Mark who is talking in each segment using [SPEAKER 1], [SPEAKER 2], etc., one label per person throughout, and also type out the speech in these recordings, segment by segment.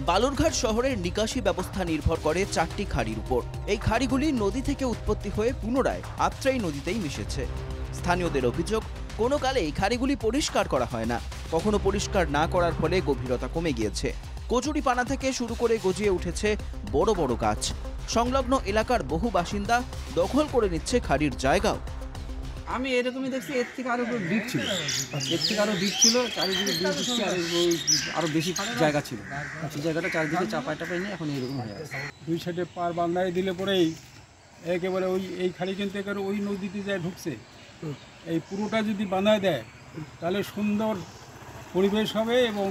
[SPEAKER 1] বালুরঘাট শহরের নিকাশি ব্যবস্থা নির্ভর করে 4টি খাড়ির উপর। এই খাড়িগুলি নদী থেকে উৎপত্তি হয়ে পুনরায় আত্রাই নদীতেই মিশেছে। স্থানীয়দের অভিযোগ, কোনো কালে এই খাড়িগুলি পরিষ্কার করা হয় না। কখনো পরিষ্কার না করার ফলে গভীরতা কমে গিয়েছে। কচুরিপানা থেকে শুরু করে গজিয়ে উঠেছে বড় বড় গাছ। সংলগ্ন এলাকার বহু বাসিন্দা দখল করে নিচ্ছে খাড়ির জায়গাও।
[SPEAKER 2] আমি এরকমই দেখছি, এর থেকে আরো ডিপ ছিল, চারিদিকে ডিপ দিচ্ছে, আরো বেশি জায়গা ছিল, সেই জায়গাটা চারিদিকে চাপাই টাপাই নিয়ে এখন এরকম হয়ে আছে।
[SPEAKER 3] দুই সাইডে পার বান্ধাই দিলে পরেই একেবারে এই খাড়ি কিন্তু একেবারে ওই নদীতে যায় ঢুকছে। এই পুরোটা যদি বাঁধায় দেয় তাহলে সুন্দর পরিবেশ হবে। এবং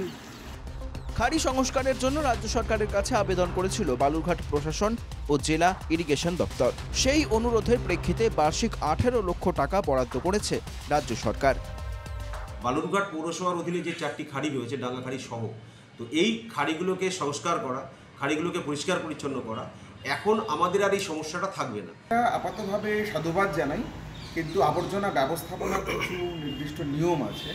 [SPEAKER 1] খাড়ি সংস্কারের জন্য রাজ্য সরকারের কাছে আবেদন করেছিল বালুরঘাট প্রশাসন ও জেলা ইরিগেশন দপ্তর। সেই অনুরোধের প্রেক্ষিতে বার্ষিক 18 লক্ষ টাকা বরাদ্দ করেছে রাজ্য সরকার।
[SPEAKER 4] বালুরঘাট পৌরসভার অধীনে যে 4টি খাড়ি রয়েছে, ডাঙ্গা খাড়ি সহ, তো এই খাড়িগুলোকে সংস্কার করা, খাড়িগুলোকে পরিষ্কার পরিচ্ছন্ন করা, এখন আমাদের আর এই সমস্যাটা থাকবে না।
[SPEAKER 5] আপাতভাবে সাধুবাদ জানাই, কিন্তু আবর্জনা ব্যবস্থাপনার কিছু নির্দিষ্ট নিয়ম আছে।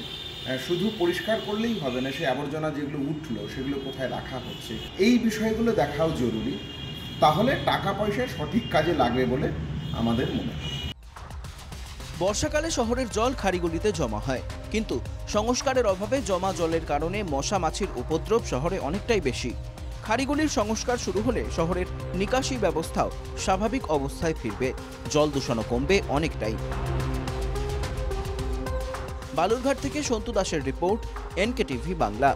[SPEAKER 5] শুধু পরিষ্কার করলেই হবে না, সেই আবর্জনা যেগুলো উঠলো সেগুলো কোথায় রাখা হচ্ছে, এই বিষয়গুলো দেখাও জরুরি। তাহলে টাকা পয়সা সঠিক কাজে লাগবে বলে আমাদের মনে হয়।
[SPEAKER 1] বর্ষাকালে শহরের জল খাড়িগুলিতে জমা হয়, কিন্তু সংস্কারের অভাবে জমা জলের কারণে মশা মাছির উপদ্রব শহরে অনেকটাই বেশি। খাড়িগুলির সংস্কার শুরু হলে শহরের নিকাশি ব্যবস্থাও স্বাভাবিক অবস্থায় ফিরবে, জল দূষণও কমবে অনেকটাই। বালুরঘাট থেকে সন্তু দাসের রিপোর্ট, NKTV বাংলা।